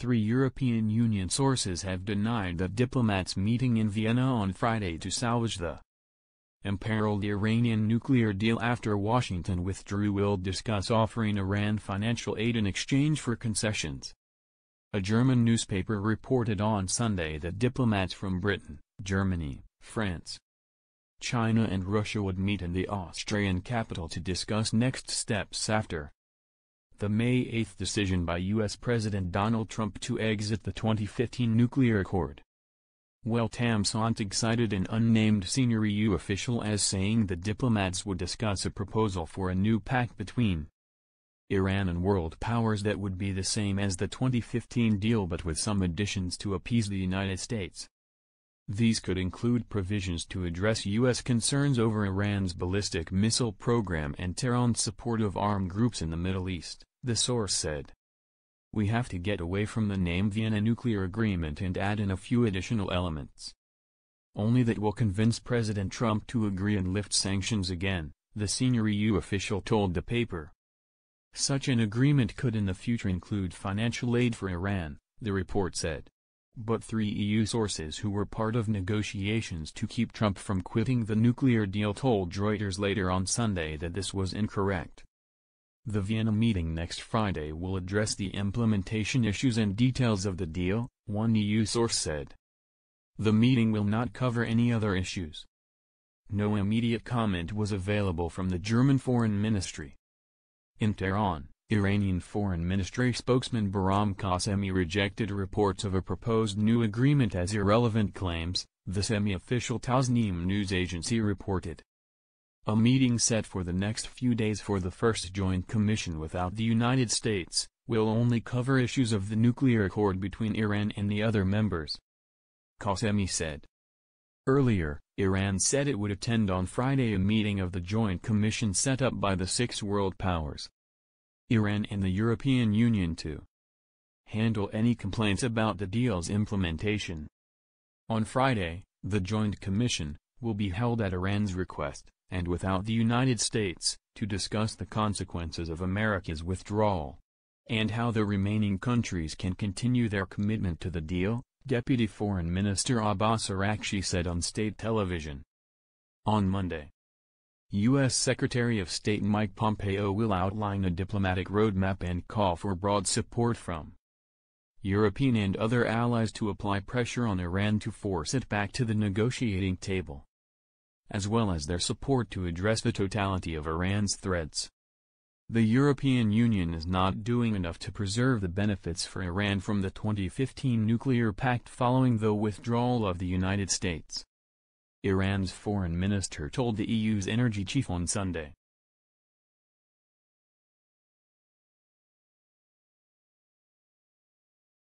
3 European Union sources have denied that diplomats meeting in Vienna on Friday to salvage the imperiled Iranian nuclear deal after Washington withdrew will discuss offering Iran financial aid in exchange for concessions. A German newspaper reported on Sunday that diplomats from Britain, Germany, France, China and Russia would meet in the Austrian capital to discuss next steps after the May 8 decision by U.S. President Donald Trump to exit the 2015 nuclear accord. Well, Tam Sonntag cited an unnamed senior EU official as saying the diplomats would discuss a proposal for a new pact between Iran and world powers that would be the same as the 2015 deal but with some additions to appease the United States. These could include provisions to address U.S. concerns over Iran's ballistic missile program and Tehran's support of armed groups in the Middle East, the source said. We have to get away from the name Vienna Nuclear Agreement and add in a few additional elements. Only that will convince President Trump to agree and lift sanctions again, the senior EU official told the paper. Such an agreement could in the future include financial aid for Iran, the report said. But 3 EU sources who were part of negotiations to keep Trump from quitting the nuclear deal told Reuters later on Sunday that this was incorrect. The Vienna meeting next Friday will address the implementation issues and details of the deal, one EU source said. The meeting will not cover any other issues. No immediate comment was available from the German Foreign Ministry. In Tehran, Iranian Foreign Ministry spokesman Bahram Qasemi rejected reports of a proposed new agreement as irrelevant claims, the semi-official Tasnim news agency reported. A meeting set for the next few days for the first joint commission without the United States, will only cover issues of the nuclear accord between Iran and the other members, Qasemi said. Earlier, Iran said it would attend on Friday a meeting of the joint commission set up by the 6 world powers, Iran and the European Union to handle any complaints about the deal's implementation. On Friday, the joint commission will be held at Iran's request, and without the United States, to discuss the consequences of America's withdrawal, and how the remaining countries can continue their commitment to the deal, Deputy Foreign Minister Abbas Araghchi said on state television. On Monday, U.S. Secretary of State Mike Pompeo will outline a diplomatic roadmap and call for broad support from European and other allies to apply pressure on Iran to force it back to the negotiating table, as well as their support to address the totality of Iran's threats. The European Union is not doing enough to preserve the benefits for Iran from the 2015 nuclear pact following the withdrawal of the United States, Iran's foreign minister told the EU's energy chief on Sunday.